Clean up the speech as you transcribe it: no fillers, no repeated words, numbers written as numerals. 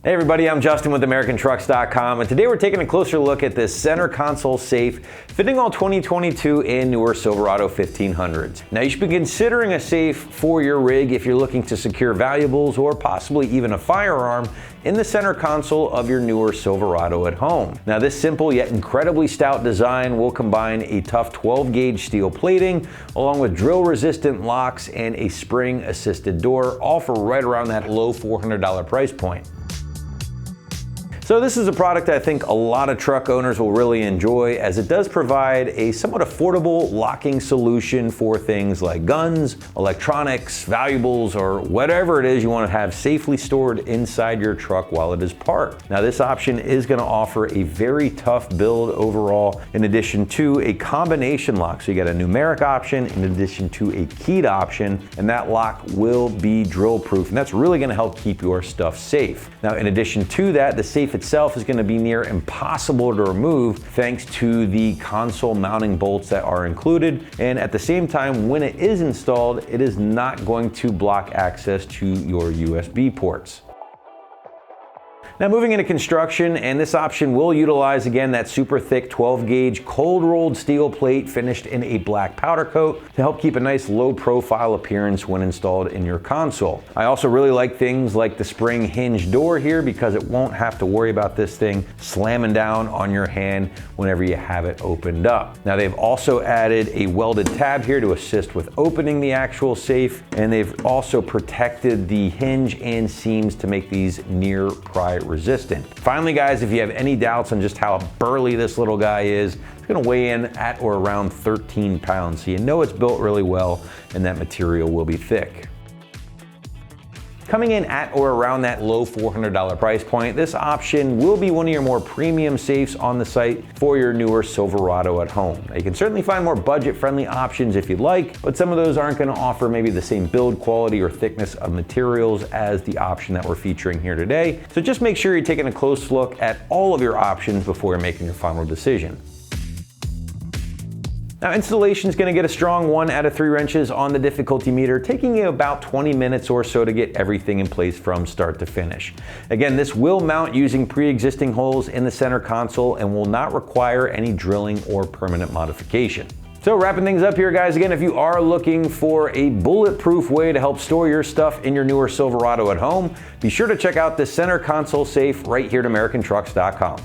Hey everybody, I'm Justin with AmericanTrucks.com, and today we're taking a closer look at this center console safe fitting all 2022 and newer Silverado 1500s. Now you should be considering a safe for your rig if you're looking to secure valuables or possibly even a firearm in the center console of your newer Silverado at home. Now this simple yet incredibly stout design will combine a tough 12 gauge steel plating along with drill resistant locks and a spring assisted door, all for right around that low $400 price point. So this is a product I think a lot of truck owners will really enjoy, as it does provide a somewhat affordable locking solution for things like guns, electronics, valuables, or whatever it is you want to have safely stored inside your truck while it is parked. Now this option is going to offer a very tough build overall, in addition to a combination lock. So you get a numeric option in addition to a keyed option, and that lock will be drill proof, and that's really going to help keep your stuff safe. Now in addition to that, the safe itself is going to be near impossible to remove thanks to the console mounting bolts that are included, and at the same time when it is installed it is not going to block access to your USB ports. Now moving into construction, and this option will utilize again that super thick 12 gauge cold rolled steel plate finished in a black powder coat to help keep a nice low profile appearance when installed in your console. I also really like things like the spring hinge door here, because it won't have to worry about this thing slamming down on your hand whenever you have it opened up. Now they've also added a welded tab here to assist with opening the actual safe, and they've also protected the hinge and seams to make these near pry resistant. Finally guys, if you have any doubts on just how burly this little guy is, it's going to weigh in at or around 13 pounds, so you know it's built really well and that material will be thick. Coming in at or around that low $400 price point, this option will be one of your more premium safes on the site for your newer Silverado at home. Now, you can certainly find more budget-friendly options if you'd like, but some of those aren't going to offer maybe the same build quality or thickness of materials as the option that we're featuring here today. So just make sure you're taking a close look at all of your options before you're making your final decision. Now installation is going to get a strong 1 out of 3 wrenches on the difficulty meter, taking you about 20 minutes or so to get everything in place from start to finish. Again, this will mount using pre-existing holes in the center console and will not require any drilling or permanent modification. So wrapping things up here guys, again, if you are looking for a bulletproof way to help store your stuff in your newer Silverado at home, be sure to check out this center console safe right here at AmericanTrucks.com.